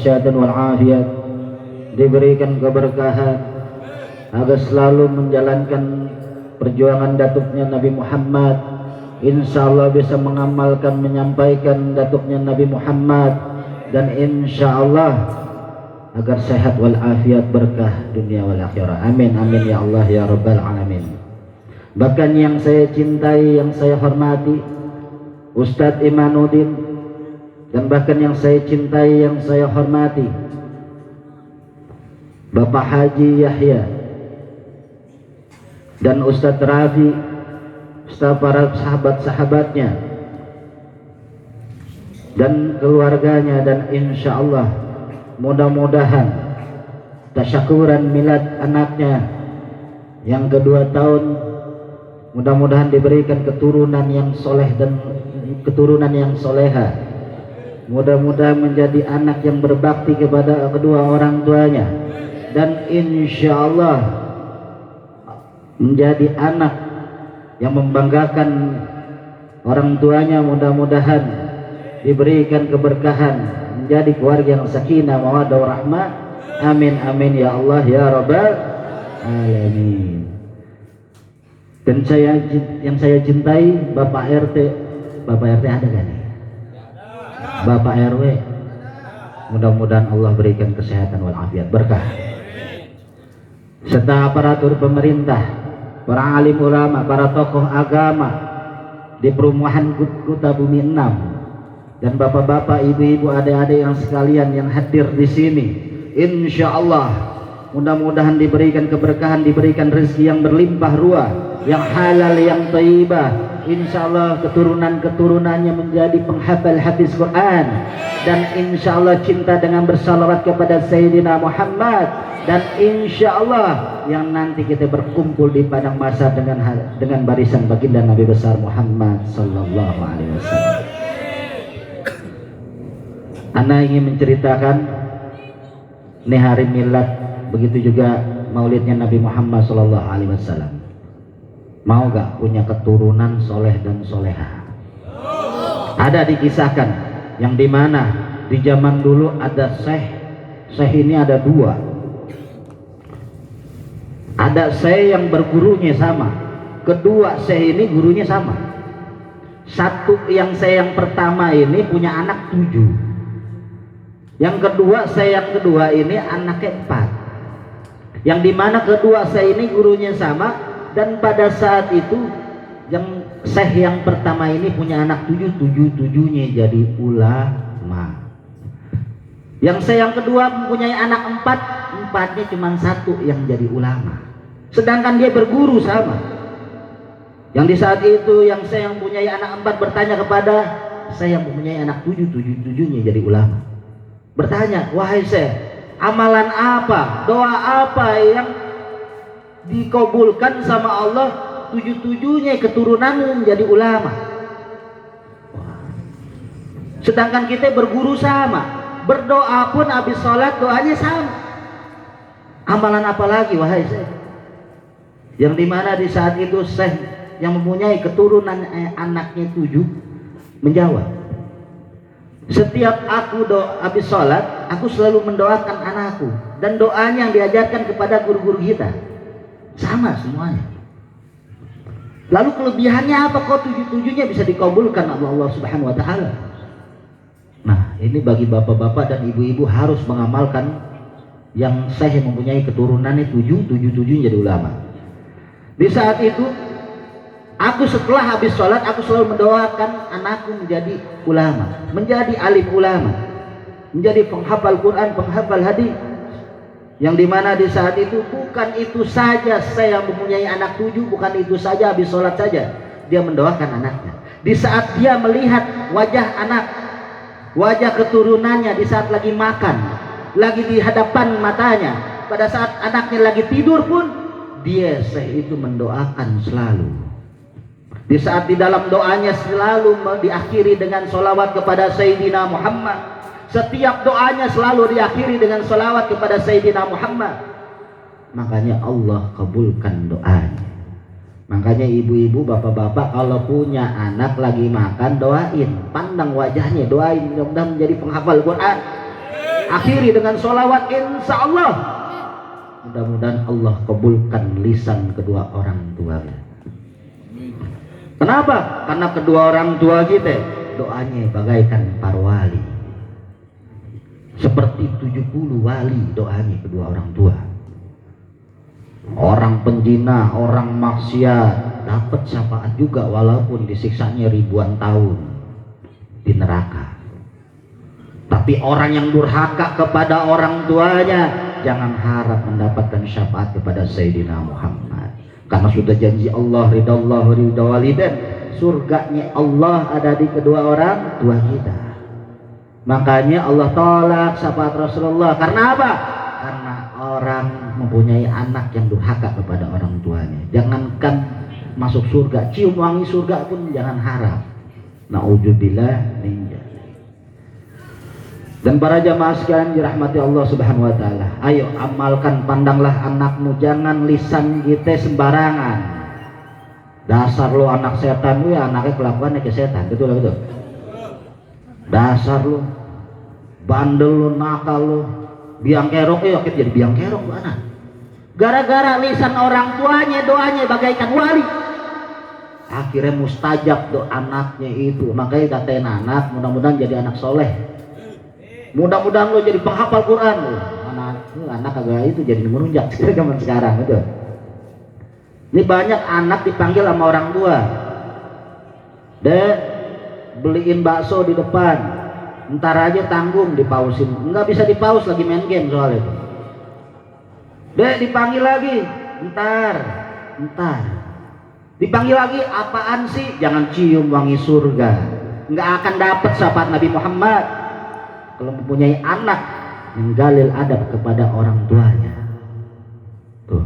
kesehatan walafiat, diberikan keberkahan agar selalu menjalankan perjuangan datuknya Nabi Muhammad. Insya Allah bisa mengamalkan, menyampaikan datuknya Nabi Muhammad, dan insya Allah agar sehat walafiat, berkah dunia wal akhirah. Amin amin ya Allah ya rabbal alamin. Bahkan yang saya cintai, yang saya hormati, Ustadz Imanuddin, dan bahkan yang saya cintai, yang saya hormati, Bapak Haji Yahya dan Ustadz Rafi, serta para sahabat-sahabatnya dan keluarganya, dan insya Allah mudah-mudahan tasyakuran milad anaknya yang kedua tahun, mudah-mudahan diberikan keturunan yang soleh dan keturunan yang soleha. Mudah-mudahan menjadi anak yang berbakti kepada kedua orang tuanya, dan insya Allah menjadi anak yang membanggakan orang tuanya. Mudah-mudahan diberikan keberkahan, menjadi keluarga yang sakinah mawaddah warahmah. Amin amin ya Allah ya rabbal alamin. Dan yang saya cintai Bapak RT. Bapak RT ada kan nih? Bapak RW, mudah-mudahan Allah berikan kesehatan walafiat, berkah, serta aparatur pemerintah, para alim ulama, para tokoh agama di perumahan Kuta Bumi 6, dan bapak-bapak, ibu-ibu, adik-adik yang sekalian yang hadir di sini. Insya Allah mudah-mudahan diberikan keberkahan, diberikan rezeki yang berlimpah ruah, yang halal, yang thayyibah. Insya Allah keturunan-keturunannya menjadi penghafal hadis Quran, dan insya Allah cinta dengan bersalawat kepada Sayyidina Muhammad, dan insya Allah yang nanti kita berkumpul di padang mahsyar dengan barisan baginda Nabi besar Muhammad sallallahu alaihi wasallam. Ana ingin menceritakan ini hari milad, begitu juga maulidnya Nabi Muhammad sallallahu alaihi wasallam. Mau gak punya keturunan soleh dan soleha? Ada dikisahkan yang dimana di zaman dulu ada syekh ini ada dua. Ada syekh yang bergurunya sama, kedua syekh ini gurunya sama. Satu yang syekh yang pertama ini punya anak 7, yang kedua syekh yang kedua ini anaknya 4, yang dimana kedua syekh ini gurunya sama. Dan pada saat itu yang syekh yang pertama ini punya anak 7-7-7-nya jadi ulama. Yang syekh yang kedua mempunyai anak 4-4-nya cuma 1 yang jadi ulama. Sedangkan dia berguru sama. Yang di saat itu yang syekh yang mempunyai anak 4 bertanya kepada syekh yang mempunyai anak 7-7-7-nya jadi ulama. Bertanya, wahai syekh, amalan apa, doa apa yang dikabulkan sama Allah 7-7-nya keturunanmu menjadi ulama? Sedangkan kita berguru sama, berdoa pun habis sholat doanya sama. Amalan apa lagi wahai syekh? Yang dimana di saat itu syekh yang mempunyai keturunan anaknya 7 menjawab, setiap aku habis sholat aku selalu mendoakan anakku, dan doanya yang diajarkan kepada guru-guru kita sama semuanya. Lalu kelebihannya apa kok 7-7-nya bisa dikabulkan Allah Subhanahu wa taala? Nah, ini bagi bapak-bapak dan ibu-ibu harus mengamalkan yang syekh yang mempunyai keturunannya 7-7-7 jadi ulama. Di saat itu aku setelah habis sholat aku selalu mendoakan anakku menjadi ulama, menjadi alim ulama, menjadi penghafal Quran, penghafal hadis. Yang dimana di saat itu bukan itu saja saya mempunyai anak 7, bukan itu saja habis sholat saja dia mendoakan anaknya. Di saat dia melihat wajah anak, wajah keturunannya di saat lagi makan, lagi di hadapan matanya, pada saat anaknya lagi tidur pun dia itu mendoakan selalu. Di saat di dalam doanya selalu diakhiri dengan sholawat kepada Sayyidina Muhammad. Setiap doanya selalu diakhiri dengan sholawat kepada Sayyidina Muhammad. Makanya Allah kabulkan doanya. Makanya ibu-ibu, bapak-bapak kalau punya anak lagi makan doain, pandang wajahnya, doain mudah-mudahan menjadi penghafal Quran. akhiri dengan sholawat, insya Allah mudah-mudahan Allah kabulkan lisan kedua orang tua. Kenapa? Karena kedua orang tua kita doanya bagaikan para wali, seperti 70 wali doanya kedua orang tua. Orang penjina, orang maksiat dapat syafaat juga walaupun disiksanya ribuan tahun di neraka. Tapi orang yang durhaka kepada orang tuanya jangan harap mendapatkan syafaat kepada Sayyidina Muhammad, karena sudah janji Allah ridallahu ridha walidain, surganya Allah ada di kedua orang tua kita. Makanya Allah tolak syafaat Rasulullah. Karena apa? Karena orang mempunyai anak yang durhaka kepada orang tuanya. Jangankan masuk surga, cium wangi surga pun jangan harap. Na'udzubillah min dzalik. Dan para jamaah sekalian dirahmati Allah Subhanahu wa taala, ayo amalkan, pandanglah anakmu, jangan lisan kita sembarangan. Dasar lo anak setan lu, ya anaknya kelakuannya ke setan, betul betul. Dasar lo bandel, lo nakal, lo biang kerok, akhirnya jadi biang kerok lu anak. Gara-gara lisan orang tuanya doanya bagaikan wali, akhirnya mustajab doa anaknya itu. Makanya katain anak, mudah-mudahan jadi anak soleh. Mudah-mudahan lo jadi penghafal Quran. Anak agak itu jadi menunjak zaman sekarang itu. Ini banyak anak dipanggil sama orang tua. Dek, beliin bakso di depan. Ntar aja tanggung, dipausin. Nggak bisa dipaus, lagi main game soalnya. Dek, dipanggil lagi. Ntar. Dipanggil lagi, apaan sih? Jangan cium wangi surga. Nggak akan dapat syafaat Nabi Muhammad kalau mempunyai anak yang galil adab kepada orang tuanya. Tuh.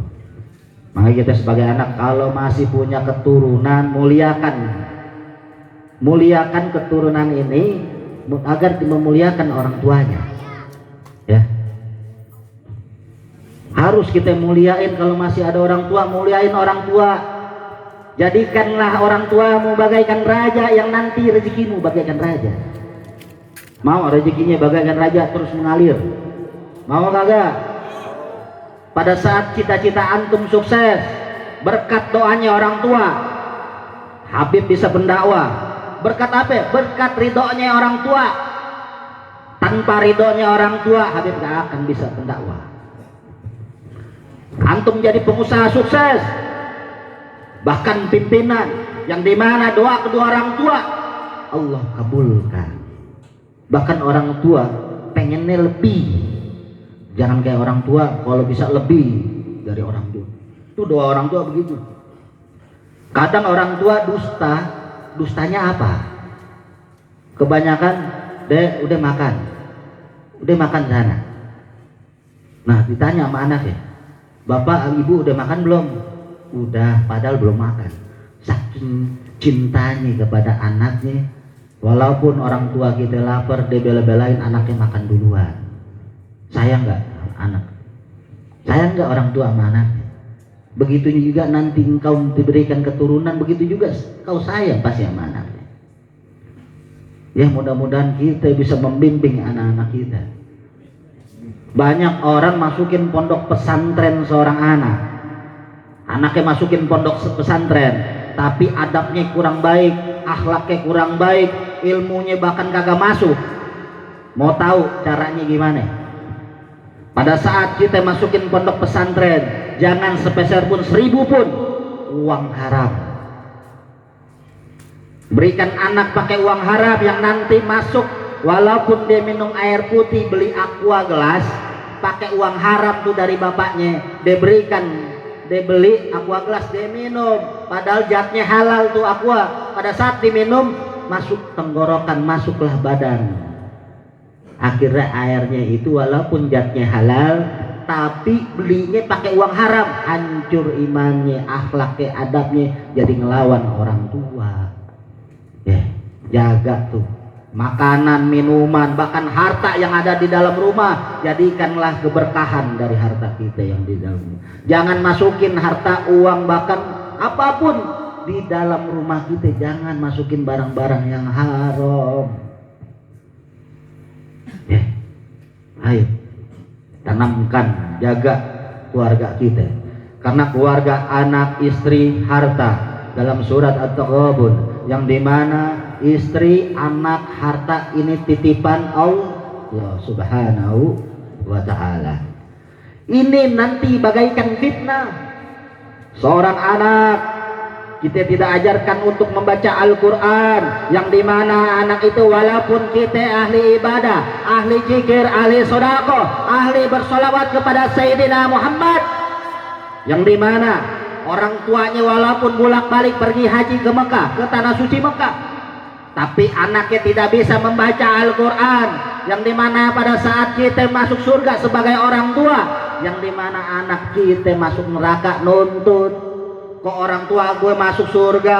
Makanya kita sebagai anak kalau masih punya keturunan, muliakan keturunan ini agar memuliakan orang tuanya. Ya. Harus kita muliain, kalau masih ada orang tua, muliain orang tua. Jadikanlah orang tuamu bagaikan raja yang nanti rezekimu bagaikan raja. Mau rezekinya bagaikan raja terus mengalir? Mau kagak? Pada saat cita-cita antum sukses berkat doanya orang tua, Habib bisa pendakwah. Berkat apa? Berkat ridhonya orang tua. Tanpa ridhonya orang tua, Habib gak akan bisa pendakwah. Antum jadi pengusaha sukses, bahkan pimpinan, yang dimana doa kedua orang tua Allah kabulkan. Bahkan orang tua pengennya lebih, jangan kayak orang tua kalau bisa lebih dari orang tua. Itu doa orang tua begitu. Kadang orang tua dustanya apa? Kebanyakan, dek udah makan sana. Nah ditanya sama anak ya, bapak ibu udah makan belum? Udah, padahal belum makan. Saking cintanya kepada anaknya, walaupun orang tua kita lapar, dia bela-belain anaknya makan duluan. Sayang nggak anak? Sayang nggak orang tua sama anaknya? Begitu juga nanti engkau diberikan keturunan, begitu juga kau sayang pasti sama anaknya. Ya mudah-mudahan kita bisa membimbing anak-anak kita. Banyak orang masukin pondok pesantren seorang anak, anaknya masukin pondok pesantren, tapi adabnya kurang baik, akhlaknya kurang baik, ilmunya bahkan kagak masuk. Mau tahu caranya gimana? Pada saat kita masukin pondok pesantren, jangan sepeser pun, 1000 pun uang haram. Berikan anak pakai uang haram yang nanti masuk, walaupun dia minum air putih, beli aqua gelas, pakai uang haram tuh dari bapaknya, dia berikan, dia beli aqua gelas, dia minum, padahal zatnya halal tuh aqua. Pada saat diminum masuk tenggorokan, masuklah badan, akhirnya airnya itu walaupun zatnya halal tapi belinya pakai uang haram, hancur imannya, akhlaknya, adabnya, jadi ngelawan orang tua. Ya, jaga tuh makanan, minuman, bahkan harta yang ada di dalam rumah, jadikanlah keberkahan dari harta kita yang di dalam rumah. Jangan masukin harta, uang, bahkan apapun di dalam rumah kita, jangan masukin barang-barang yang haram. Ya. Ayo tanamkan, jaga keluarga kita, karena keluarga anak, istri, harta. Dalam surat At-Taghabun, yang dimana istri, anak, harta ini titipan Allah Subhanahu wa ta'ala. Ini nanti bagaikan fitnah. Seorang anak kita tidak ajarkan untuk membaca Al-Quran, yang dimana anak itu walaupun kita ahli ibadah, ahli zikir, ahli sedekah, ahli bersolawat kepada Sayyidina Muhammad, yang dimana orang tuanya walaupun bolak-balik pergi haji ke Mekah, ke tanah suci Mekah, tapi anaknya tidak bisa membaca Al-Quran, yang dimana pada saat kita masuk surga sebagai orang tua, yang dimana anak kita masuk neraka nuntut, kok orang tua gue masuk surga,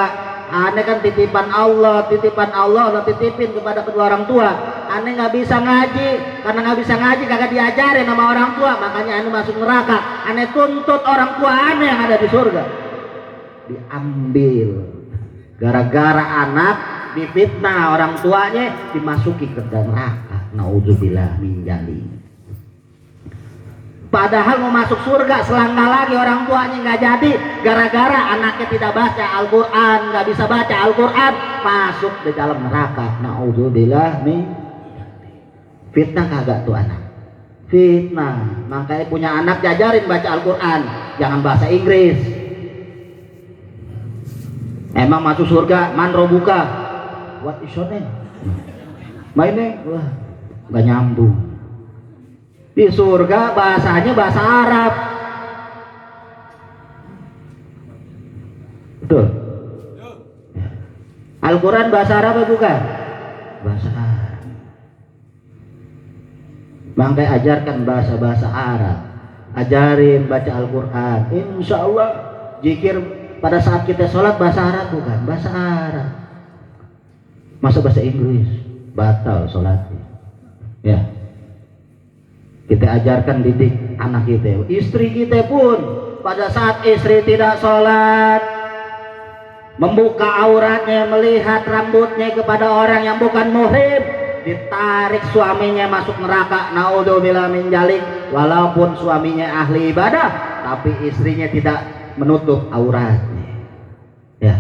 aneh kan titipan Allah titipin kepada kedua orang tua. Aneh nggak bisa ngaji, karena nggak bisa ngaji kagak diajarin sama orang tua, makanya aneh masuk neraka. Aneh tuntut orang tua aneh yang ada di surga diambil, gara-gara anak difitnah orang tuanya dimasuki ke neraka. Naudzubillah min dzalik. Padahal mau masuk surga selangkah lagi orang tuanya nggak jadi, gara-gara anaknya tidak baca Al-Quran, nggak bisa baca Al-Quran, masuk di dalam neraka. Naudzubillah min. Fitnah kagak tuh anak? Fitnah. Makanya punya anak jajarin baca Al-Quran, jangan bahasa Inggris. Emang masuk surga man robuka, what is your name? My name, wah nggak nyambung. Di surga bahasanya bahasa Arab. Betul? Al-Quran bahasa Arab atau bukan? Bahasa Arab. Makanya ajarkan bahasa-bahasa Arab. Ajarin baca Al-Quran. Insya Allah zikir pada saat kita sholat bahasa Arab bukan? Bahasa Arab. Masa bahasa Inggris? Batal sholatnya. Ya. Kita ajarkan, didik anak kita. Istri kita pun pada saat istri tidak sholat, membuka auratnya, melihat rambutnya kepada orang yang bukan muhrim, ditarik suaminya masuk neraka. Naudzubillah min dzalik. Walaupun suaminya ahli ibadah, tapi istrinya tidak menutup auratnya. Ya,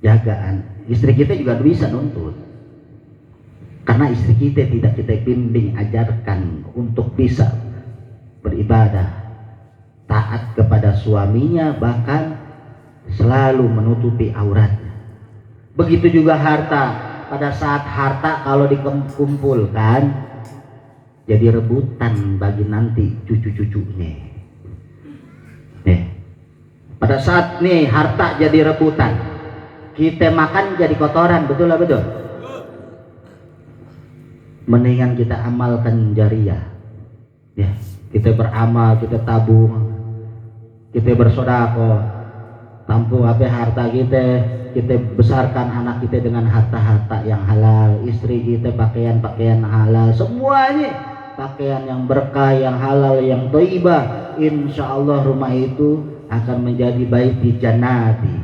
jagaan. Istri kita juga bisa nuntut, karena istri kita tidak kita bimbing, ajarkan untuk bisa beribadah, taat kepada suaminya, bahkan selalu menutupi auratnya. Begitu juga harta. Pada saat harta kalau dikumpulkan jadi rebutan bagi nanti cucu-cucunya. Pada saat nih harta jadi rebutan, kita makan jadi kotoran, betul lah betul. Mendingan kita amalkan jariah, ya, kita beramal, kita tabung, kita bersedekah, tampung apa harta kita besarkan anak kita dengan harta-harta yang halal, istri kita pakaian-pakaian halal, semuanya pakaian yang berkah, yang halal, yang thayyibah. Insya Allah rumah itu akan menjadi baiti jannati.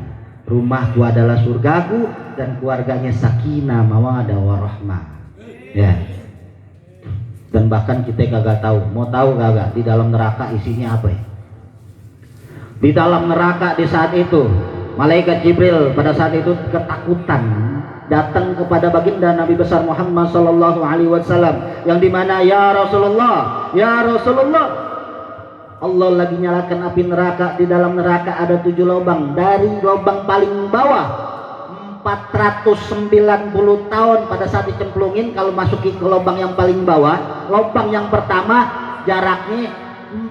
Rumahku adalah surgaku dan keluarganya sakinah, mawaddah, warahmah. Ya. Dan bahkan kita kagak tahu, mau tahu kagak di dalam neraka isinya apa ya? Di dalam neraka di saat itu malaikat Jibril pada saat itu ketakutan datang kepada baginda Nabi besar Muhammad sallallahu alaihi wasallam, yang dimana ya Rasulullah, Allah lagi nyalakan api neraka. Di dalam neraka ada 7 lubang. Dari lubang paling bawah 490 tahun pada saat dicemplungin. Kalau masuki ke lubang yang paling bawah, lubang yang pertama jaraknya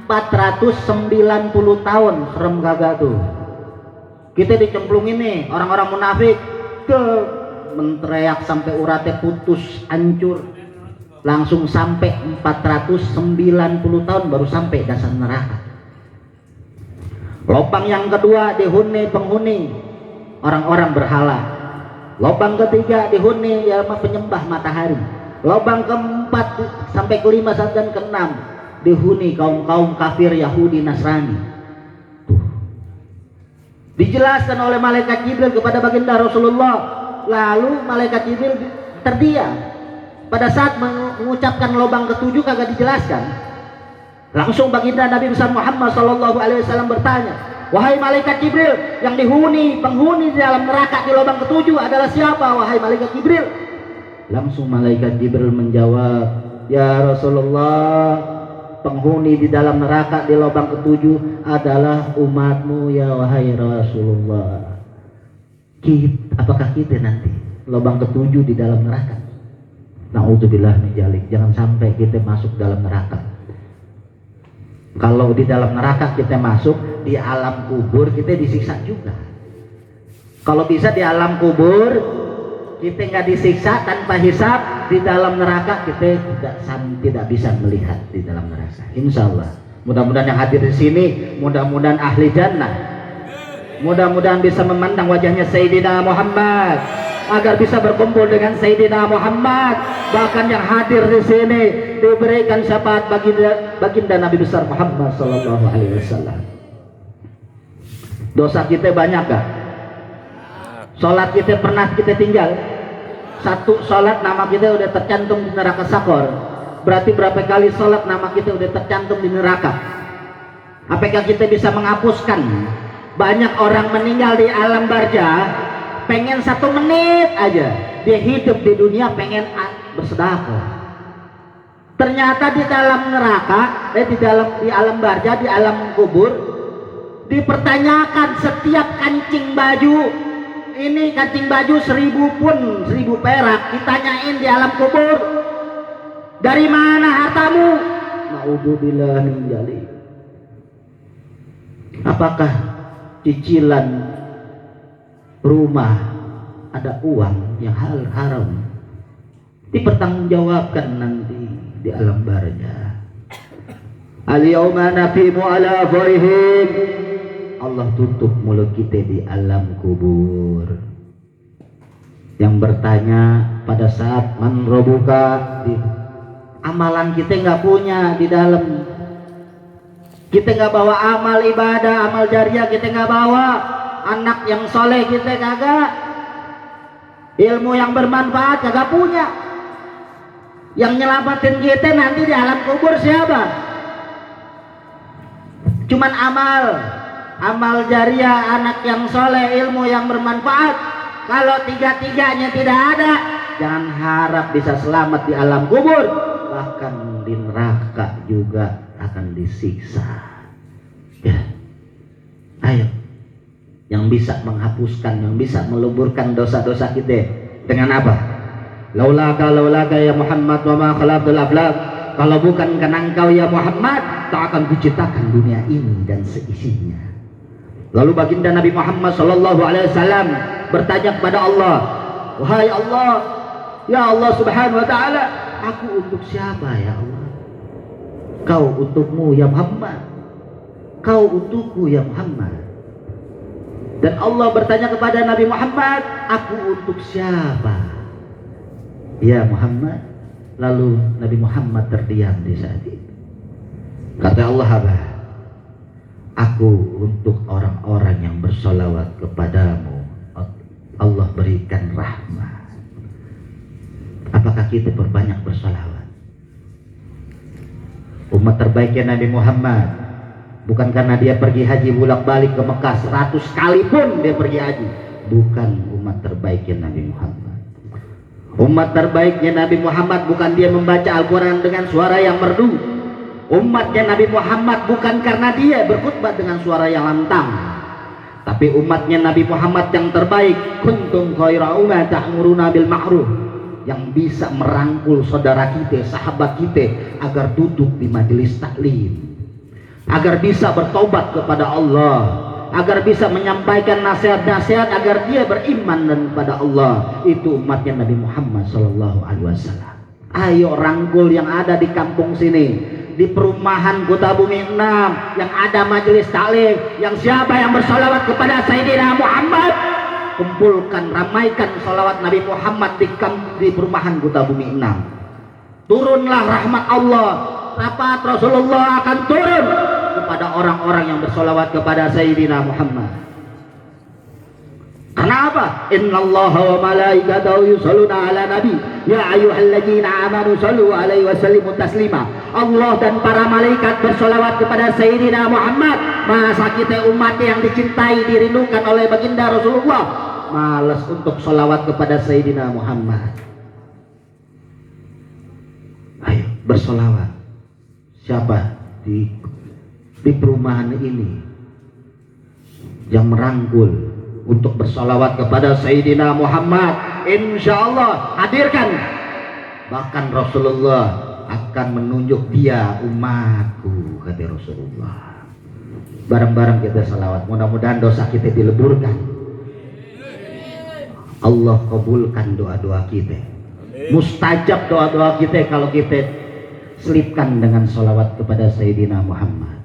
490 tahun. Serem kagak tuh? Kita dicemplungin nih, orang-orang munafik menteriak sampai uratnya putus, hancur. Langsung sampai 490 tahun baru sampai dasar neraka. Lubang yang kedua dihuni penghuni orang-orang berhala. Lubang ketiga dihuni ya penyembah matahari. Lubang keempat sampai kelima dan keenam dihuni kaum-kaum kafir Yahudi Nasrani. Dijelaskan oleh malaikat Jibril kepada baginda Rasulullah. Lalu malaikat Jibril terdiam. pada saat mengucapkan lubang ketujuh kagak dijelaskan. Langsung baginda Nabi besar Muhammad sallallahu alaihi wasallam bertanya, wahai malaikat Jibril, yang penghuni di dalam neraka di lubang ketujuh adalah siapa wahai malaikat Jibril? Langsung malaikat Jibril menjawab, ya Rasulullah, penghuni di dalam neraka di lubang ketujuh adalah umatmu ya wahai Rasulullah. Apakah kita nanti lubang ketujuh di dalam neraka? Na'udzubillah min dzalik. Jangan sampai kita masuk dalam neraka. Kalau di dalam neraka kita masuk, di alam kubur kita disiksa juga. Kalau bisa di alam kubur kita nggak disiksa tanpa hisab, di dalam neraka kita tidak bisa melihat di dalam neraka. Insya Allah. Mudah-mudahan yang hadir di sini, mudah-mudahan ahli jannah. Mudah-mudahan bisa memandang wajahnya Sayyidina Muhammad, agar bisa berkumpul dengan Sayyidina Muhammad. Bahkan yang hadir di sini diberikan syafaat baginda Nabi besar Muhammad sallallahu alaihi wasallam. Dosa kita banyak gak? Salat kita pernah kita tinggal? Satu salat nama kita udah tercantum di neraka Sakor. Berarti berapa kali salat nama kita udah tercantum di neraka? Apakah kita bisa menghapuskan? Banyak orang meninggal di alam barzah, pengen 1 menit aja dia hidup di dunia pengen bersedekah. Ternyata di dalam neraka, di alam barzah, di alam kubur, dipertanyakan setiap kancing baju. Ini kancing baju 1000 perak, ditanyain di alam kubur, dari mana hartamu? Na'udzubillah min dzalik. Apakah cicilan rumah ada uang yang haram? Dipertanggungjawabkan nanti di alam barzah. Al-yawma naqimu ala afwahihim. Allah tutup mulut kita di alam kubur. Yang bertanya pada saat man rabbuka, amalan kita nggak punya di dalam. Kita nggak bawa amal ibadah, amal jariah kita nggak bawa. Anak yang soleh kita kagak. Ilmu yang bermanfaat kagak punya. Yang nyelamatin kita nanti di alam kubur siapa? Cuman amal jariah, anak yang soleh, ilmu yang bermanfaat. Kalau tiga-tiganya tidak ada, jangan harap bisa selamat di alam kubur. Bahkan di neraka juga akan disiksa. Ya, ayo, yang bisa menghapuskan, yang bisa meluburkan dosa-dosa kita dengan apa? Laulaka ya Muhammad wa ma khalaqtul aflaq. Kalau bukan karena engkau ya Muhammad, tak akan kuciptakan dunia ini dan seisinya. Lalu baginda Nabi Muhammad sallallahu alaihi wasallam bertanya kepada Allah, wahai Allah, ya Allah subhanahu wa ta'ala, aku untuk siapa ya Allah? Kau untukmu ya Muhammad, kau untukku ya Muhammad. Dan Allah bertanya kepada Nabi Muhammad, aku untuk siapa ya Muhammad? Lalu Nabi Muhammad terdiam di saat itu. Kata Allah apa? Aku untuk orang-orang yang bersolawat kepadamu, Allah berikan rahmat. Apakah kita berbanyak bersolawat? Umat terbaiknya Nabi Muhammad, bukan karena dia pergi haji bolak-balik ke Mekah 100 kali pun dia pergi haji, bukan umat terbaiknya Nabi Muhammad. Umat terbaiknya Nabi Muhammad bukan dia membaca Al-Quran dengan suara yang merdu. Umatnya Nabi Muhammad bukan karena dia berkhutbah dengan suara yang lantang, tapi umatnya Nabi Muhammad yang terbaik, kuntum khaira ummatin ta'muruna bil ma'ruf, yang bisa merangkul saudara kita, sahabat kita agar duduk di majelis taklim, agar bisa bertobat kepada Allah, agar bisa menyampaikan nasihat-nasihat agar dia beriman dan kepada Allah. Itu umatnya Nabi Muhammad sallallahu alaihi wasallam. Ayo rangkul yang ada di kampung sini, di perumahan Kota Bumi 6 yang ada majelis taklim, yang siapa yang bersolawat kepada Sayyidina Muhammad, kumpulkan, ramaikan solawat Nabi Muhammad di perumahan Kota Bumi 6. Turunlah rahmat Allah, syafaat Rasulullah akan turun kepada orang-orang yang bersolawat kepada Sayyidina Muhammad. Karena apa? Innallaha wa malaikatahu yusholluna ala nabi ya ayyuhalladzina amanu shollu alaihi wa sallimu taslima. Allah dan para malaikat bersolawat kepada Sayyidina Muhammad. Masa kita umat yang dicintai, dirindukan oleh baginda Rasulullah malas untuk solawat kepada Sayyidina Muhammad? Ayo bersolawat. Siapa di perumahan ini yang merangkul untuk bersalawat kepada Sayyidina Muhammad, insya Allah hadirkan. Bahkan Rasulullah akan menunjuk dia umatku, kata Rasulullah. Bareng-bareng kita salawat, mudah-mudahan dosa kita dileburkan. Allah kabulkan doa-doa kita. Mustajab doa-doa kita kalau kita selipkan dengan salawat kepada Sayyidina Muhammad.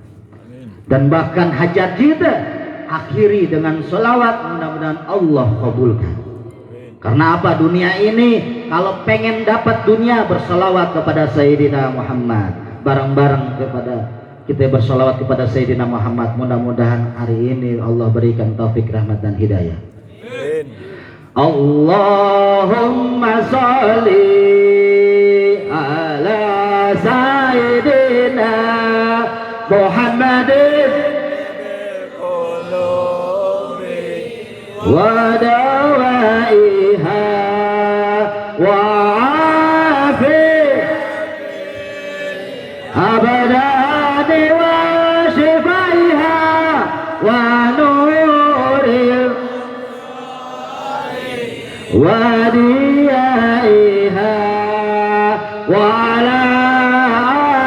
Dan bahkan hajat kita akhiri dengan salawat, mudah-mudahan Allah kabulkan. Karena apa? Dunia ini kalau pengen dapat dunia, bersalawat kepada Sayyidina Muhammad. Bareng-bareng kita bersalawat kepada Sayyidina Muhammad. Mudah-mudahan hari ini Allah berikan taufik, rahmat dan hidayah. Allahumma sholli ala Sayyidina Muhammadin wa dawaiha wa afi abadani wa shifaiha wa nuril wa diyaiha wa ala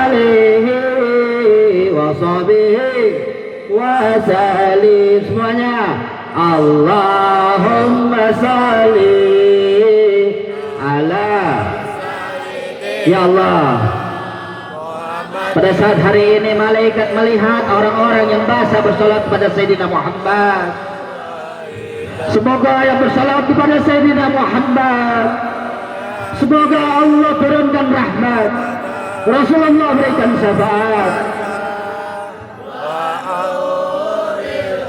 alihi wa sahbihi wa salim. Semuanya Allahumma salli ala, ya Allah. Pada saat hari ini malaikat melihat orang-orang yang basah bersolat kepada Sayyidina Muhammad. Semoga yang bersolat kepada Sayyidina Muhammad, semoga Allah turunkan rahmat, Rasulullah berikan syafaat.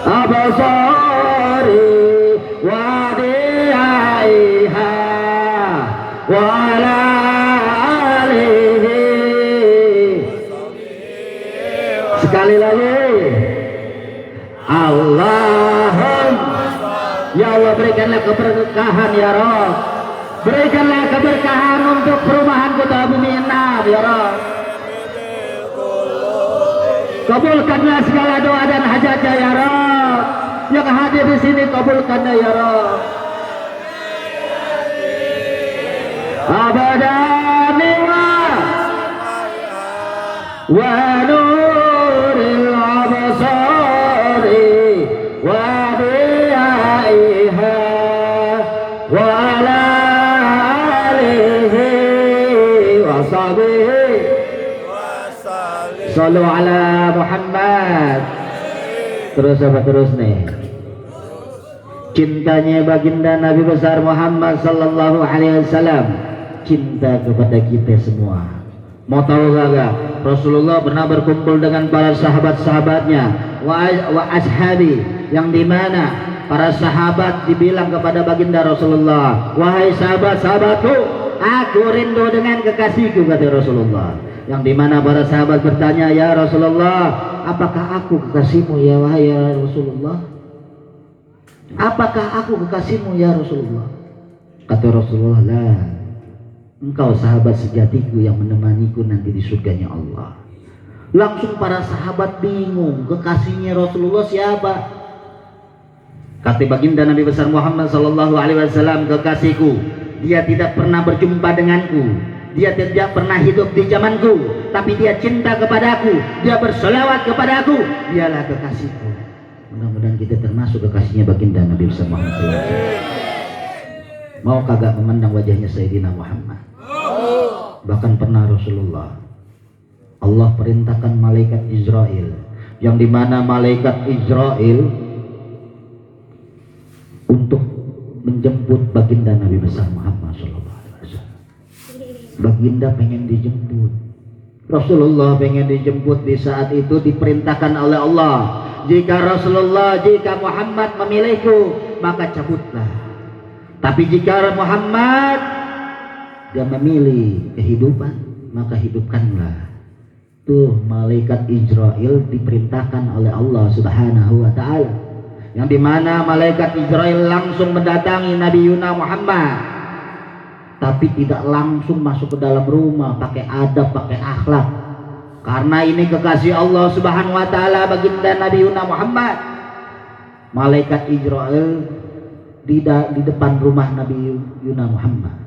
Abasari wa diaiha wa ala alihi. Sekali lagi, Allahumma, ya Allah berikanlah keberkahan ya Rabb, berikanlah keberkahan untuk perumahan Kota Bumi 6 ya Rabb. Kabulkanlah segala doa dan hajatnya ya Rabb. Yang hadir di sini kabulkanlah ya Rabb. Abadani wa nuril abasari wa diyaiha wa ala alihi wa sahbihi. Sallu ala Muhammad. Terus apa terus nih? Cintanya baginda Nabi besar Muhammad sallallahu alaihi wasallam, cinta kepada kita semua. Mau tahu gak? Rasulullah pernah berkumpul dengan para sahabat-sahabatnya, wa ashabi, yang dimana para sahabat dibilang kepada baginda Rasulullah, wahai sahabat-sahabatku, aku rindu dengan kekasihku, kata Rasulullah. Yang dimana para sahabat bertanya, ya Rasulullah, apakah aku kekasihmu ya wahai ya Rasulullah? Apakah aku kekasihmu ya Rasulullah? Kata Rasulullah, la, engkau sahabat sejatiku yang menemaniku nanti di surganya Allah. Langsung para sahabat bingung, kekasihnya Rasulullah siapa? Kata baginda Nabi besar Muhammad sallallahu alaihi wasallam, kekasihku, dia tidak pernah berjumpa denganku, dia tidak pernah hidup di zamanku, tapi dia cinta kepadaku, dia berselawat kepadaku, dialah kekasihku. Mudah-mudahan kita termasuk kekasihnya baginda Nabi besar Muhammad sallallahu alaihi wasallam. Mau kagak memandang wajahnya Sayyidina Muhammad? Bahkan pernah Rasulullah, Allah perintahkan malaikat Israel, yang dimana malaikat Israel untuk menjemput baginda Nabi besar Muhammad sallallahu alaihi wasallam. Baginda pengen dijemput, Rasulullah pengen dijemput. Di saat itu diperintahkan oleh Allah, jika Rasulullah, jika Muhammad memilihku, maka cabutlah. Tapi jika Muhammad dia memilih kehidupan, maka hidupkanlah. Tuh malaikat Israel diperintahkan oleh Allah Subhanahu wa taala, yang dimana malaikat Israel langsung mendatangi Nabi Yuna Muhammad, tapi tidak langsung masuk ke dalam rumah pakai adab, pakai akhlak, karena ini kekasih Allah Subhanahu wa taala baginda Nabi Yuna Muhammad. Malaikat Israel di depan rumah Nabi Yuna Muhammad.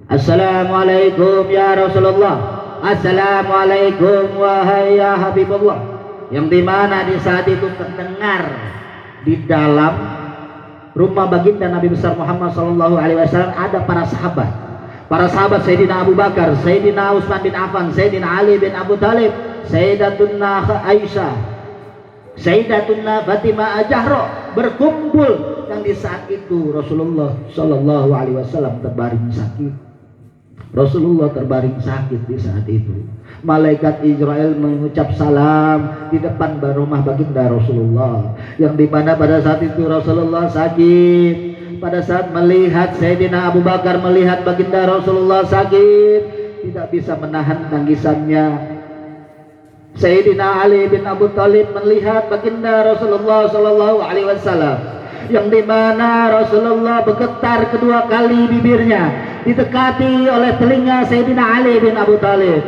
Assalamualaikum ya Rasulullah. Assalamualaikum wahai ya Habibullah. Yang dimana di saat itu terdengar di dalam rumah baginda Nabi besar Muhammad sallallahu alaihi wasallam ada para sahabat. Para sahabat Sayyidina Abu Bakar, Sayyidina Utsman bin Affan, Sayyidina Ali bin Abu Thalib, Sayyidatuna Aisyah, Sayyidatuna Fatimah Al-Zahra berkumpul. Yang di saat itu Rasulullah sallallahu alaihi wasallam terbaring sakit. Rasulullah terbaring sakit di saat itu. Malaikat Israel mengucap salam di depan rumah baginda Rasulullah, yang dimana pada saat itu Rasulullah sakit. Pada saat melihat Sayyidina Abu Bakar melihat baginda Rasulullah sakit, tidak bisa menahan tangisannya. Sayyidina Ali bin Abu Thalib melihat baginda Rasulullah sallallahu alaihi wasallam, yang dimana Rasulullah bergetar kedua kali bibirnya, didekati oleh telinga Sayyidina Ali bin Abu Thalib.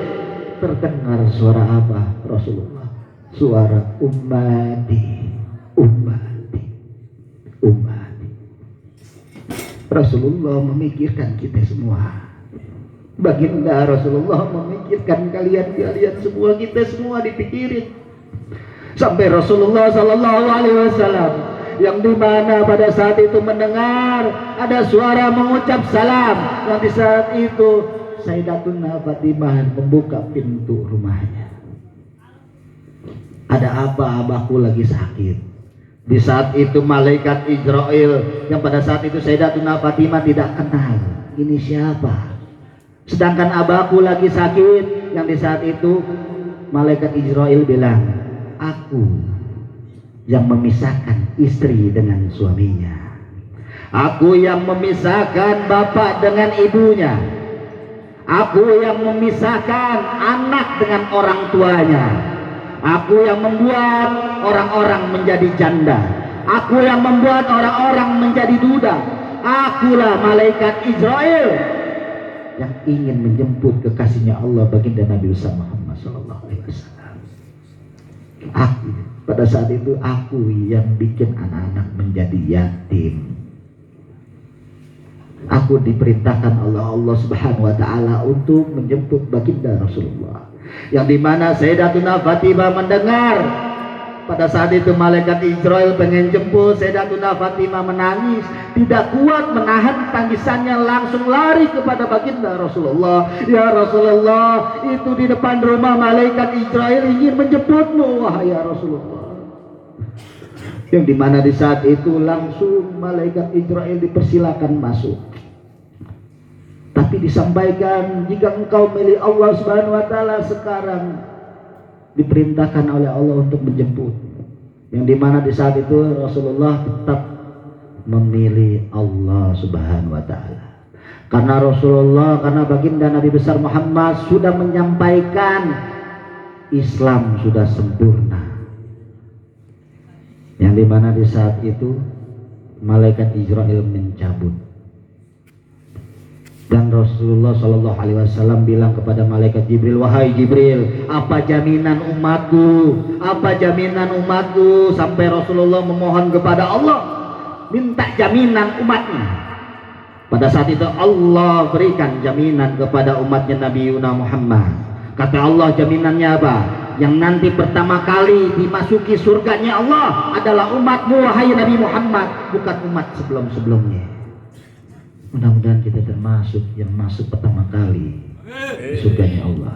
Terdengar suara apa Rasulullah? Suara ummati, ummati, ummati. Rasulullah memikirkan kita semua. Baginda Rasulullah memikirkan kalian semua, kita semua dipikirin. Sampai Rasulullah sallallahu alaihi wasallam, yang dimana pada saat itu mendengar ada suara mengucap salam, yang di saat itu Sayyidatuna Fatimah membuka pintu rumahnya. Ada apa? Abahku lagi sakit. Di saat itu malaikat Israel, yang pada saat itu Sayyidatuna Fatimah tidak kenal ini siapa, sedangkan abahku lagi sakit. Yang di saat itu malaikat Israel bilang, aku yang memisahkan istri dengan suaminya, aku yang memisahkan bapak dengan ibunya, aku yang memisahkan anak dengan orang tuanya, aku yang membuat orang-orang menjadi janda, aku yang membuat orang-orang menjadi duda. Akulah malaikat Israel yang ingin menjemput kekasihnya Allah baginda Nabi Muhammad sallallahu alaihi wasallam. Aku pada saat itu, aku yang bikin anak-anak menjadi yatim. Aku diperintahkan oleh Allah Subhanahu wa taala untuk menjemput baginda Rasulullah, yang dimana Sayyidatuna Fatimah mendengar. Pada saat itu malaikat Israel pengen jemput Sayyidatuna Fatimah, menangis, tidak kuat menahan tangisannya, langsung lari kepada baginda Rasulullah. Ya Rasulullah, itu di depan rumah malaikat Israel ingin menjemputmu wahai ya Rasulullah. Yang dimana di saat itu langsung malaikat Israel dipersilakan masuk, tapi disampaikan, jika engkau milik Allah Subhanahu wa taala, sekarang diperintahkan oleh Allah untuk menjemput. Yang dimana di saat itu Rasulullah tetap memilih Allah Subhanahu wa taala, karena Rasulullah, karena baginda Nabi besar Muhammad sudah menyampaikan Islam sudah sempurna. Yang dimana di saat itu malaikat Israel mencabut, dan Rasulullah Shallallahu Alaihi Wasallam bilang kepada malaikat Jibril, wahai Jibril, apa jaminan umatku? Apa jaminan umatku? Sampai Rasulullah memohon kepada Allah, minta jaminan umatnya. Pada saat itu Allah berikan jaminan kepada umatnya Nabi Muhammad. Kata Allah, jaminannya apa? Yang nanti pertama kali dimasuki surganya Allah adalah umatmu wahai Nabi Muhammad, bukan umat sebelum-sebelumnya. Mudah-mudahan kita termasuk yang masuk pertama kali di surganya Allah.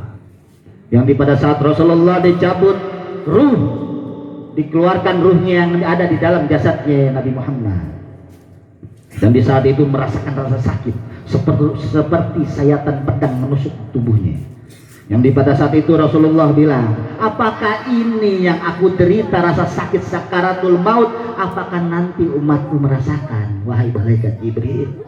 Yang pada saat Rasulullah dicabut ruh, dikeluarkan ruhnya yang ada di dalam jasadnya Nabi Muhammad, dan di saat itu merasakan rasa sakit seperti sayatan pedang menusuk tubuhnya. Yang di pada saat itu Rasulullah bilang, apakah ini yang aku derita rasa sakit sakaratul maut? Apakah nanti umatku merasakan? Wahai malaikat Jibril.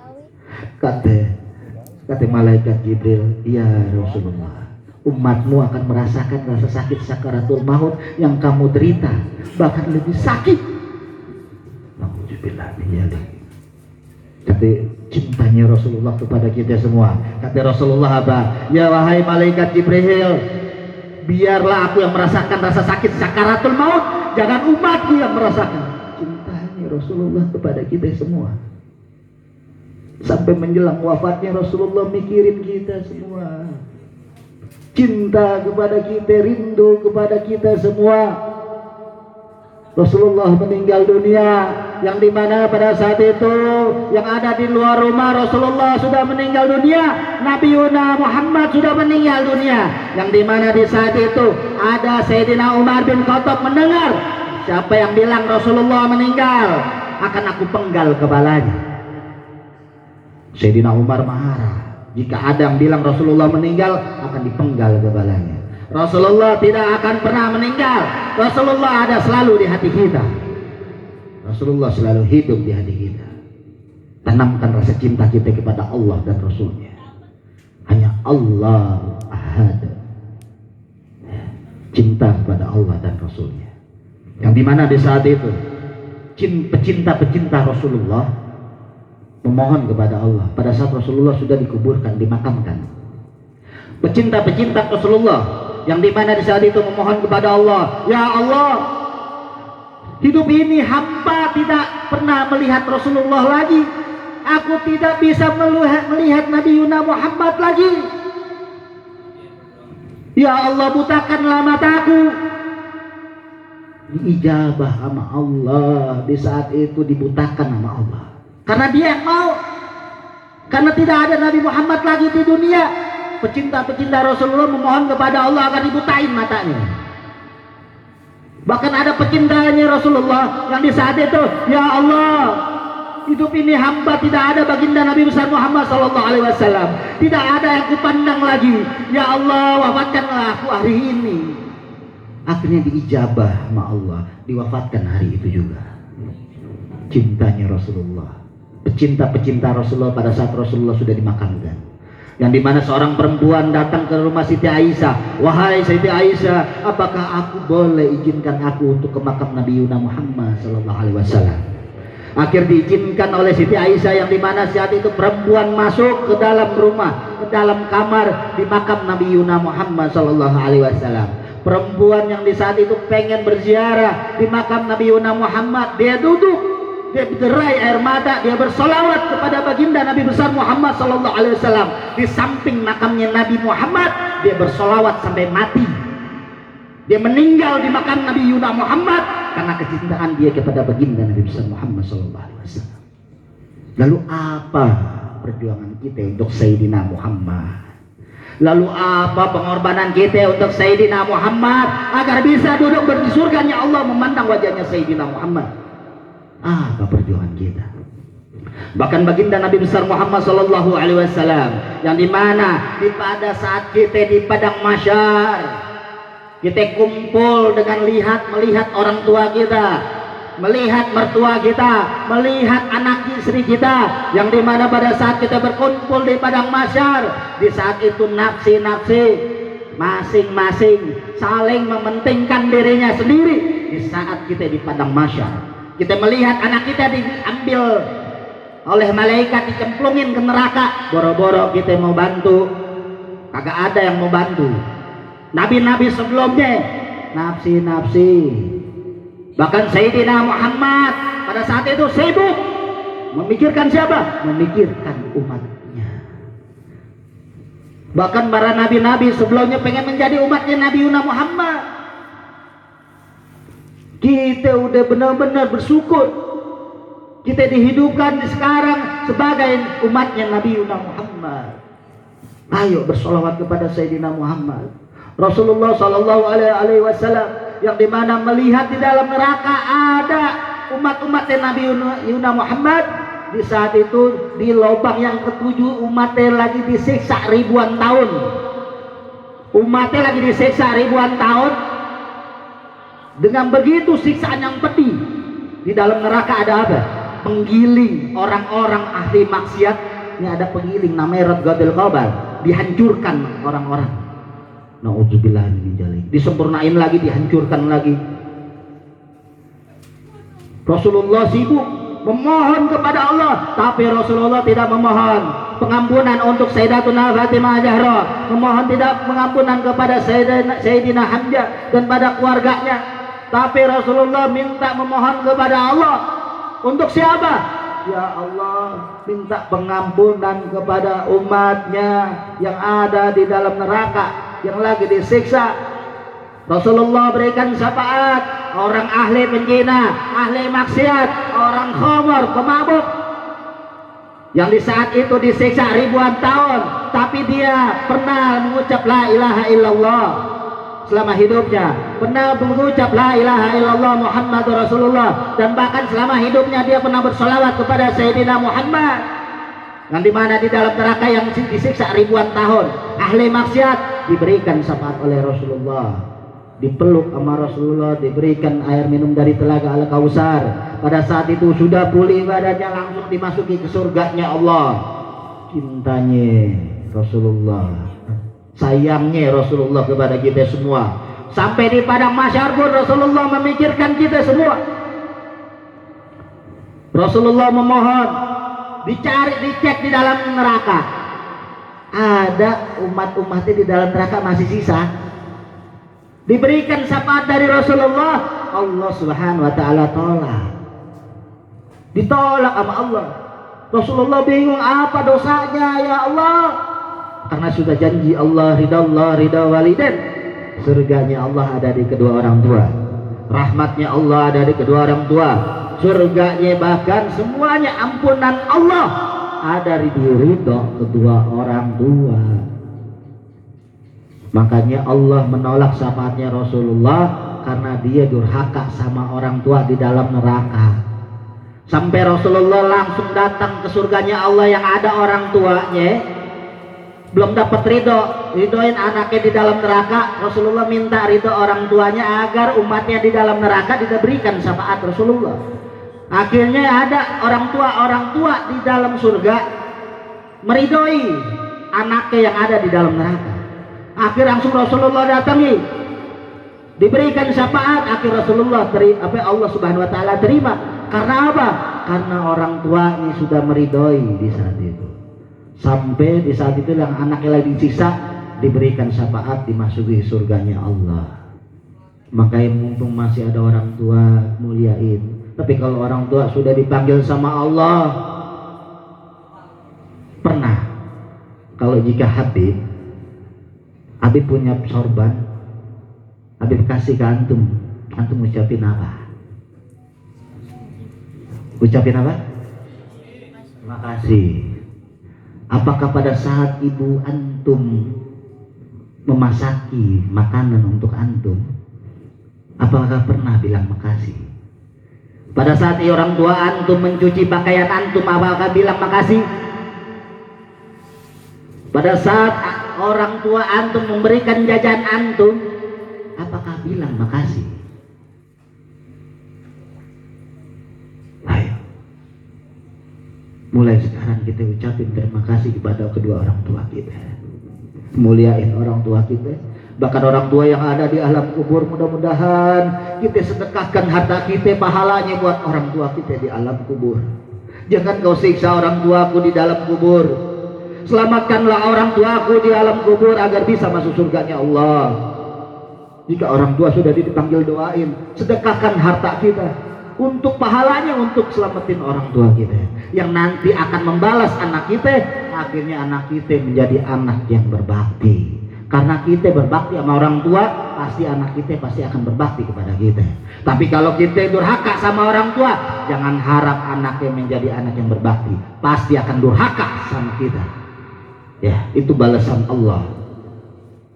Kata malaikat Jibril, ya Rasulullah, umatmu akan merasakan rasa sakit sakaratul maut yang kamu derita, bahkan lebih sakit. Alhamdulillah. Kata cintanya Rasulullah kepada kita semua. Kata Rasulullah apa? Ya wahai malaikat Jibril, biarlah aku yang merasakan rasa sakit sakaratul maut, jangan umatku yang merasakan. Cintanya Rasulullah kepada kita semua. Sampai menjelang wafatnya Rasulullah mikirin kita semua. Cinta kepada kita, rindu kepada kita semua. Rasulullah meninggal dunia, yang dimana pada saat itu yang ada di luar rumah Rasulullah sudah meninggal dunia, Nabi Muhammad sudah meninggal dunia, yang dimana di saat itu ada Sayyidina Umar bin Khattab mendengar siapa yang bilang Rasulullah meninggal akan aku penggal kepalanya. Sayyidina Umar marah, jika ada yang bilang Rasulullah meninggal akan dipenggal kepalanya. Rasulullah tidak akan pernah meninggal. Rasulullah ada selalu di hati kita. Rasulullah selalu hidup di hati kita. Tanamkan rasa cinta kita kepada Allah dan Rasulnya. Hanya Allah ahad. Cinta kepada Allah dan Rasulnya. Yang dimana di saat itu pecinta-pecinta Rasulullah memohon kepada Allah. Pada saat Rasulullah sudah dikuburkan, dimakamkan, pecinta-pecinta Rasulullah yang dimana di saat itu memohon kepada Allah, ya Allah, hidup ini hamba tidak pernah melihat Rasulullah lagi, aku tidak bisa melihat Nabi Muhammad lagi, ya Allah butakanlah mataku. Diijabah sama Allah. Di saat itu dibutakan sama Allah, karena dia yang mau, karena tidak ada Nabi Muhammad lagi di dunia. Pecinta-pecinta Rasulullah memohon kepada Allah agar dibutain matanya. Bahkan ada pecintanya Rasulullah yang di saat itu, ya Allah, hidup ini hamba tidak ada baginda Nabi besar Muhammad sallallahu alaihi wasallam, tidak ada yang kupandang lagi, ya Allah wafatkanlah aku hari ini. Akhirnya diijabah sama Allah, diwafatkan hari itu juga. Cintanya Rasulullah, pecinta-pecinta Rasulullah pada saat Rasulullah sudah dimakamkan, yang dimana seorang perempuan datang ke rumah Siti Aisyah, wahai Siti Aisyah, apakah aku boleh izinkan aku untuk ke makam Nabi Muhammad sallallahu alaihi wasallam? Akhir diizinkan oleh Siti Aisyah, yang dimana saat itu perempuan masuk ke dalam rumah, ke dalam kamar di makam Nabi Muhammad sallallahu alaihi wasallam. Perempuan yang di saat itu pengen berziarah di makam Nabi Muhammad, dia duduk, dia berderai air mata, dia bersolawat kepada baginda Nabi besar Muhammad sallallahu alaihi wasallam. Di samping makamnya Nabi Muhammad, dia bersolawat sampai mati. Dia meninggal di makam Nabi Muhammad karena kecintaan dia kepada baginda Nabi besar Muhammad sallallahu alaihi wasallam. Lalu apa perjuangan kita untuk Sayyidina Muhammad? Lalu apa pengorbanan kita untuk Sayyidina Muhammad agar bisa duduk di surganya Allah memandang wajahnya Sayyidina Muhammad? Apa perjuangan kita? Bahkan baginda Nabi besar Muhammad sallallahu alaihi wasallam, yang dimana pada saat kita di padang mahsyar, kita kumpul dengan melihat orang tua kita, melihat mertua kita, melihat anak istri kita, yang dimana pada saat kita berkumpul di padang mahsyar, di saat itu nafsi-nafsi masing-masing saling mementingkan dirinya sendiri. Di saat kita di padang mahsyar, kita melihat anak kita diambil oleh malaikat, dicemplungin ke neraka, boro-boro kita mau bantu, kagak ada yang mau bantu. Nabi-nabi sebelumnya nafsi-nafsi. Bahkan Sayyidina Muhammad pada saat itu sibuk memikirkan siapa? Memikirkan umatnya. Bahkan para nabi-nabi sebelumnya pengen menjadi umatnya Nabi Muhammad. Kita udah benar-benar bersyukur kita dihidupkan sekarang sebagai umatnya Nabi Muhammad. Ayo bersolawat kepada Sayyidina Muhammad. Rasulullah sallallahu alaihi wasallam, yang dimana melihat di dalam neraka ada umat-umatnya Nabi Muhammad. Di saat itu di lubang yang ketujuh umatnya lagi disiksa ribuan tahun. Umatnya lagi disiksa ribuan tahun dengan begitu siksaan yang pedih. Di dalam neraka ada apa? Penggiling orang-orang ahli maksiat. Ini ada penggiling namanya Radgadul Qabal, dihancurkan orang-orang. Nauzubillah min dzalik. Disempurnain lagi, dihancurkan lagi. Rasulullah sibuk memohon kepada Allah, tapi Rasulullah tidak memohon pengampunan untuk Sayyidatuna Fatimah Zahra, memohon tidak pengampunan kepada Sayyidina Hamzah dan pada keluarganya, tapi Rasulullah minta memohon kepada Allah. Untuk siapa? Ya Allah, minta pengampunan kepada umatnya yang ada di dalam neraka, yang lagi disiksa. Rasulullah berikan syafaat orang ahli penjina, ahli maksiat, orang khamar, pemabuk, yang di saat itu disiksa ribuan tahun, tapi dia pernah mengucap la ilaha illallah selama hidupnya, pernah mengucap la ilaha illallah Muhammadur Rasulullah, dan bahkan selama hidupnya dia pernah bersolawat kepada Sayyidina Muhammad. Yang dimana di dalam neraka yang disiksa ribuan tahun, ahli maksiat diberikan syafaat oleh Rasulullah, dipeluk sama Rasulullah, diberikan air minum dari telaga Al-Kausar. Pada saat itu sudah pulih badannya, langsung dimasuki ke surganya Allah. Cintanya Rasulullah, sayangnya Rasulullah kepada kita semua. Sampai di padang mahsyar pun Rasulullah memikirkan kita semua. Rasulullah memohon, dicari, dicek di dalam neraka. Ada umat-umatnya di dalam neraka masih sisa. Diberikan syafaat dari Rasulullah, Allah Subhanahu wa taala tolak. Ditolak sama Allah. Rasulullah bingung, apa dosanya ya Allah? Karena sudah janji Allah, ridha walidain. Surganya Allah ada di kedua orang tua. Rahmatnya Allah ada di kedua orang tua. Surganya bahkan semuanya ampunan Allah ada di ridha kedua orang tua. Makanya Allah menolak syafaatnya Rasulullah karena dia durhaka sama orang tua di dalam neraka. Sampai Rasulullah langsung datang ke surganya Allah yang ada orang tuanya, belum dapat ridoin anaknya di dalam neraka. Rasulullah minta ridho orang tuanya agar umatnya di dalam neraka diberikan syafaat Rasulullah. Akhirnya ada orang tua di dalam surga meridoi anaknya yang ada di dalam neraka. Akhir langsung Rasulullah datangi, diberikan syafaat. Akhir Rasulullah Allah Subhanahu wa taala terima. Karena apa? Karena orang tua ini sudah meridhoi di saat itu. Sampai di saat itu yang anaknya lagi disiksa diberikan syafaat, dimasuki surganya Allah. Makanya mumpung masih ada orang tua, muliain. Tapi kalau orang tua sudah dipanggil sama Allah, pernah kalau jika Habib punya sorban, Habib kasih ke antum ucapin apa? Ucapin apa? Terima kasih. Apakah pada saat ibu antum memasaki makanan untuk antum, apakah pernah bilang makasih? Pada saat orang tua antum mencuci pakaian antum, apakah bilang makasih? Pada saat orang tua antum memberikan jajan antum, apakah bilang makasih? Ayo, mulai sekarang kita ucapin terima kasih kepada kedua orang tua kita, muliain orang tua kita. Bahkan orang tua yang ada di alam kubur, mudah-mudahan kita sedekahkan harta kita, pahalanya buat orang tua kita di alam kubur. Jangan kau siksa orang tuaku di dalam kubur. Selamatkanlah orang tuaku di alam kubur agar bisa masuk surganya Allah. Jika orang tua sudah dipanggil doain, sedekahkan harta kita untuk pahalanya, untuk selamatin orang tua kita yang nanti akan membalas anak kita. Akhirnya anak kita menjadi anak yang berbakti. Karena kita berbakti sama orang tua, pasti anak kita pasti akan berbakti kepada kita. Tapi kalau kita durhaka sama orang tua, jangan harap anaknya menjadi anak yang berbakti. Pasti akan durhaka sama kita. Ya, itu balasan Allah.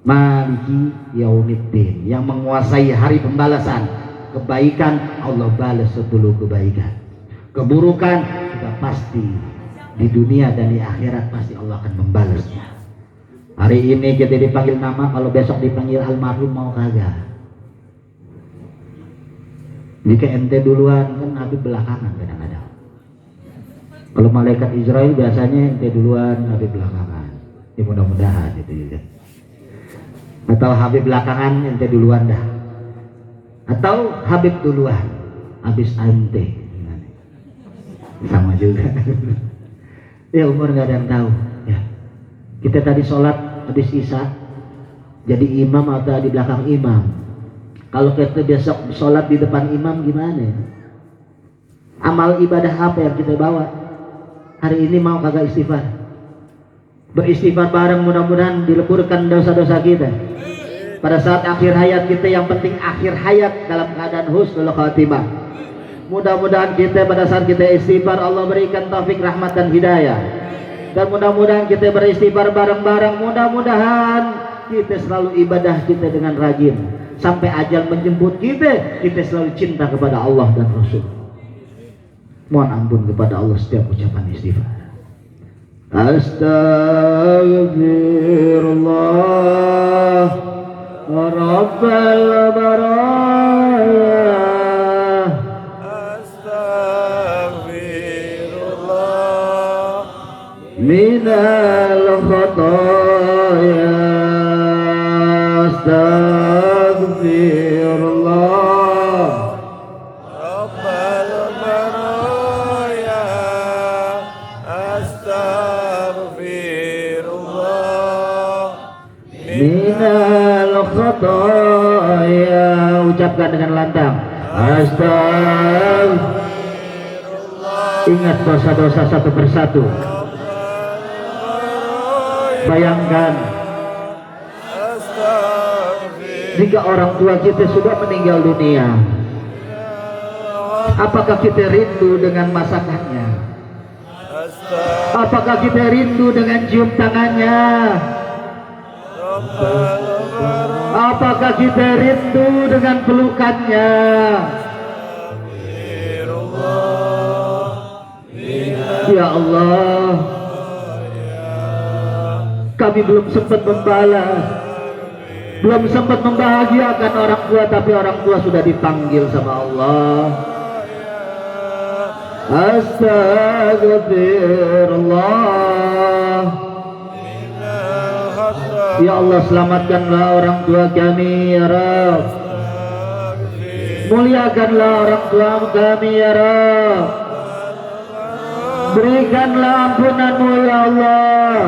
Maliki yaumiddin, yang menguasai hari pembalasan. Kebaikan Allah balas 10 kebaikan. Keburukan sudah pasti di dunia dan di akhirat pasti Allah akan membalasnya. Hari ini kita dipanggil nama, kalau besok dipanggil almarhum mau kagak? Jika ente duluan kan Habib belakangan kadang-kadang. Kalau malaikat Israel biasanya ente duluan, Habib belakangan. Ya mudah-mudahan itu juga. Atau Habib belakangan, ente duluan dah. Atau Habib duluan, habis ente. Sama juga. Ya umur nggak ada yang tahu. Ya. Kita tadi sholat habis isya, jadi imam atau di belakang imam. Kalau kita besok sholat di depan imam gimana? Amal ibadah apa yang kita bawa? Hari ini mau kagak istighfar? Beristighfar bareng, mudah-mudahan dileburkan dosa-dosa kita. Pada saat akhir hayat kita, yang penting akhir hayat dalam keadaan husnul khatimah. Mudah-mudahan kita pada saat kita istighfar Allah berikan taufik, rahmat dan hidayah. Dan mudah-mudahan kita beristighfar bareng-bareng. Mudah-mudahan kita selalu ibadah kita dengan rajin. Sampai ajal menjemput kita selalu cinta kepada Allah dan Rasul. Mohon ampun kepada Allah setiap ucapan istighfar. Astaghfirullah Rabbal baraya. Astaghfirullah minal khataya. Astaghfirullah Rabbal baraya. Astaghfirullah minal khataya. Ucapkan dengan lantang. Astaghfirullah. Ingat dosa-dosa satu persatu. Bayangkan jika orang tua kita sudah meninggal dunia, apakah kita rindu dengan masakannya? Apakah kita rindu dengan cium tangannya? Apakah kita rindu dengan pelukannya? Ya Allah, kami belum sempat membalas, belum sempat membahagiakan orang tua, tapi orang tua sudah dipanggil sama Allah. Astagfirullah. Ya Allah, selamatkanlah orang tua kami ya Rabb. Muliakanlah orang tua kami ya Rabb. Berikanlah ampunanmu ya Allah.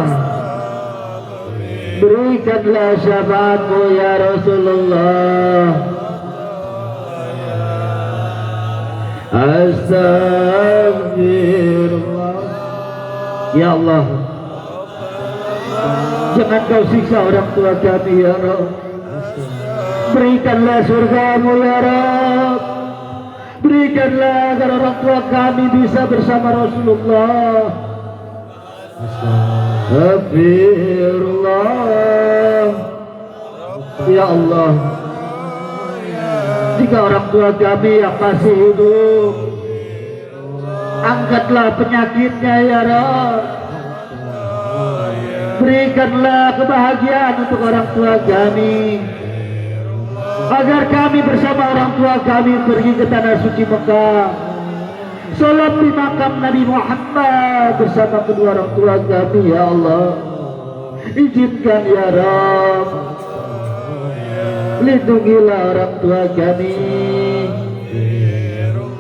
Berikanlah syafaatmu ya Rasulullah. Astagfirullah. Ya Allah, jangan kau siksa orang tua kami ya Rabb. Berikanlah surgamu ya Rabb. Berikanlah agar orang tua kami bisa bersama Rasulullah. Astagfirullah. Ya Allah, jika orang tua kami yang masih hidup, angkatlah penyakitnya ya Rabb. Berikanlah kebahagiaan untuk orang tua kami, agar kami bersama orang tua kami pergi ke tanah suci Mekah, sholat di makam Nabi Muhammad bersama kedua orang tua kami ya Allah. Izinkan ya Rabb, lindungilah orang tua kami,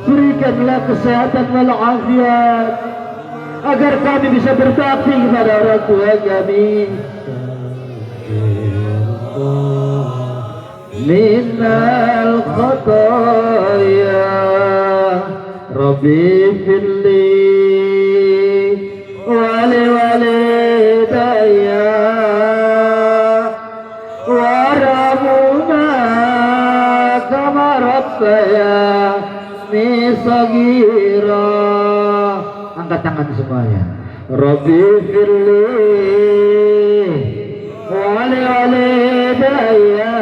berikanlah kesehatan walafiat, agar kami bisa berbakti kepada orang tua kami. Minal khataya Rabbi firli wali walidayya warhamhuma kama rabbayani shaghira. Angkat tangan semuanya. Rabbi firli wali walidayya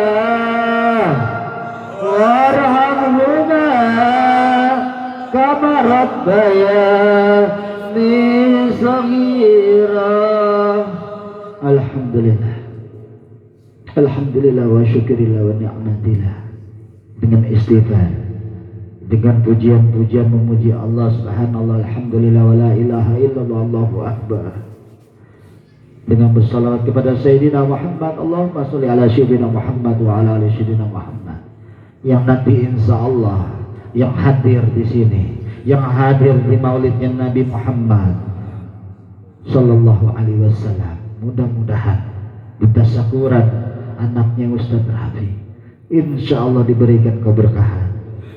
warhamhuma kama rabbayani shaghira. Alhamdulillah. Alhamdulillah wa syukurillah wa ni'matillah. Dengan istighfar, dengan pujian-pujian memuji Allah subhanallah, alhamdulillah wa la ilaha illallah, Allahu akbar. Dengan bersalawat kepada Sayyidina Muhammad, Allahumma sholli ala Sayyidina Muhammad wa ala ali Sayyidina Muhammad. Yang nanti insya Allah yang hadir di sini, yang hadir di maulidnya Nabi Muhammad sallallahu alaihi wasallam, mudah-mudahan di tasyakuran anaknya Ustaz Rafi insya Allah diberikan keberkahan,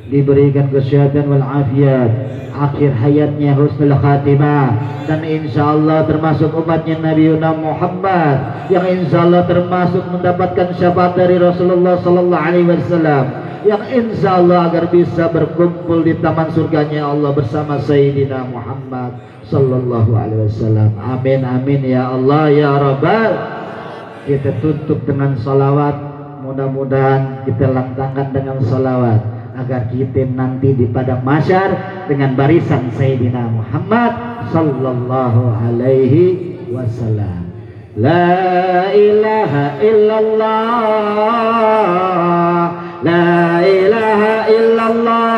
diberikan kesehatan wal afiat, akhir hayatnya husnul khatimah, dan insya Allah termasuk umatnya Nabi Muhammad yang insya Allah termasuk mendapatkan syafaat dari Rasulullah sallallahu alaihi wasallam, yang insya Allah agar bisa berkumpul di taman surganya Allah bersama Sayyidina Muhammad sallallahu alaihi wasallam. Amin amin ya Allah ya Rabbal. Kita tutup dengan salawat, mudah-mudahan kita lantangkan dengan salawat agar kita nanti di padang mahsyar dengan barisan Sayyidina Muhammad sallallahu alaihi wasallam. La ilaha illallah, la ilaha illallah,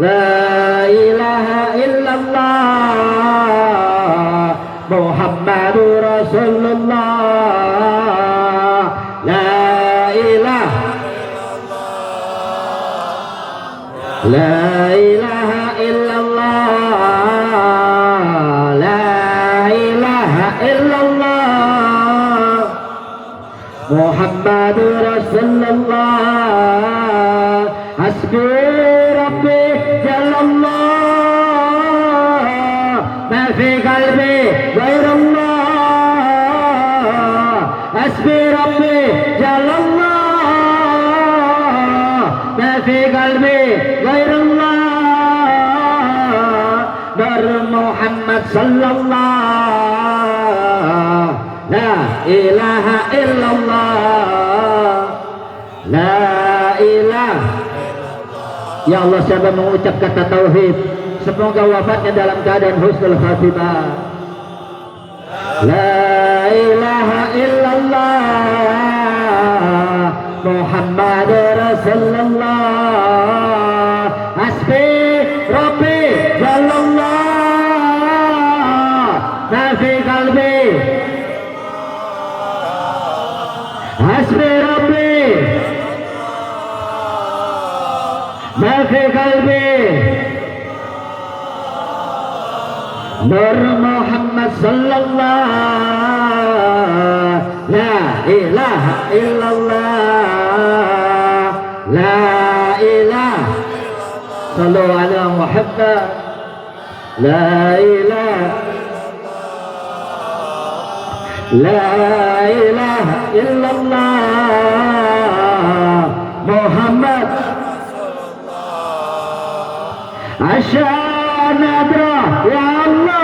la ilaha illallah, Muhammadur Rasulullah. La ilaha illallah, la ilaha illallah, la ilaha illallah, Muhammadur Rasulullah. Hasbi Rabbi Jalallah, ma fi qalbi ghairullah. Hasbi Rabbi Jalallah, ma fi qalbi ghairullah. Nur Muhammad sallallahu, la ilaha illallah, la ilaha. Ya Allah, siapa mengucap kata tauhid semoga wafatnya dalam keadaan husnul khatimah. La ilaha illallah, Muhammad Rasulullah. Hasbi Rabbi Jalallah, ma fi qalbi. Hasbi Rabbi ma fi qalbi. Nur Muhammad sallallahu, la ilaha illallah, la ilaha. Sallu ala Muhammad, la ilaha, la ilaha illallah, Muhammad. Asyanadra ya Allah,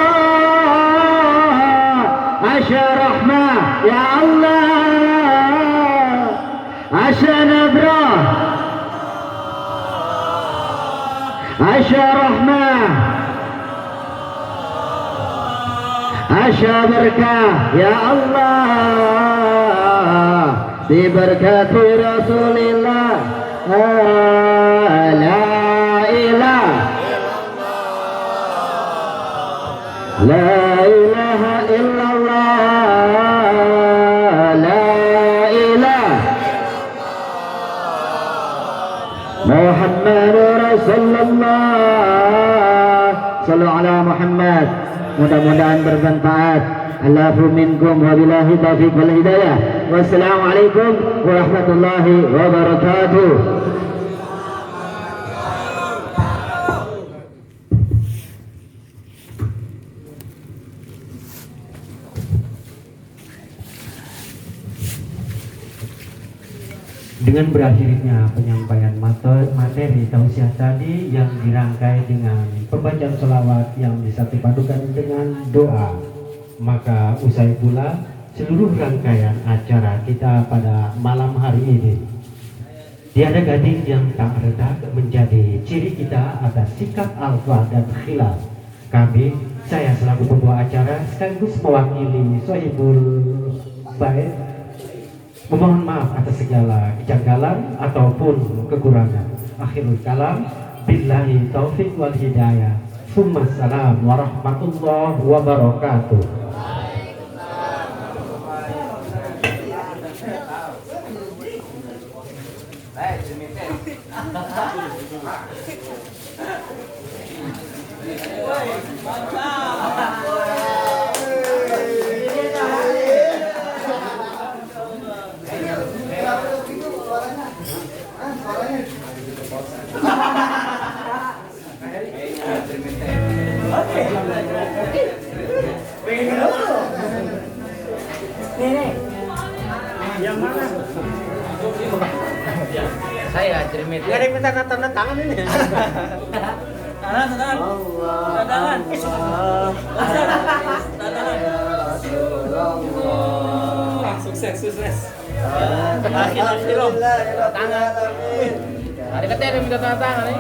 asyarahmah ya Allah, asyanadra, asyarahmah, asyabarkah ya Allah, diberkati Rasulillah. La ilaha, la ilaha illallah, la ilaha Muhammadur Rasulullah. Sallu ala Muhammad. Mudah-mudahan bermanfaat. Allahu minkum wa billahi taufiq wal hidayah. Wassalamualaikum warahmatullahi wabarakatuh. Dengan berakhirnya penyampaian materi tausiah tadi yang dirangkai dengan pembacaan selawat yang disatu padukan dengan doa, maka usai pula seluruh rangkaian acara kita pada malam hari ini. Tiada gading yang tak redak menjadi ciri kita atas sikap alfa dan khilaf. Kami, saya selaku pembawa acara sekaligus mewakili Sohibul Bait Memohon maaf atas segala kejanggalan ataupun kekurangan. Akhirul kalam, billahi taufik wal hidayah. Assalamualaikum warahmatullahi wabarakatuh. Yang mana? Saya cermin. Nggak ada yang minta tanda tangan ini. Tangan. Allah. Sukses. Tangan. Ada kata yang minta tanda tangan nih.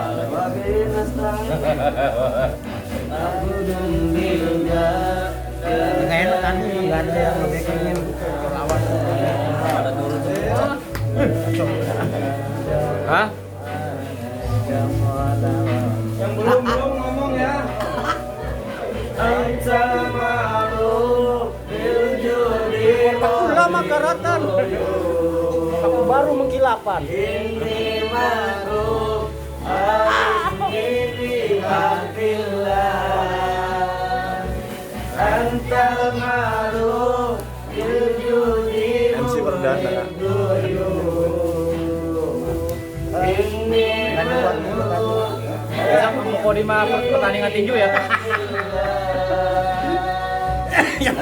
Nggak enak kan? Nggak ada yang lebih ingin lawan. Ada dulu semua. Hah? Yang belum ngomong ya. Aku lama karatan. Aku baru mengkilapan. MC perdana. Besok mau di pertandingan tinju ya. Yang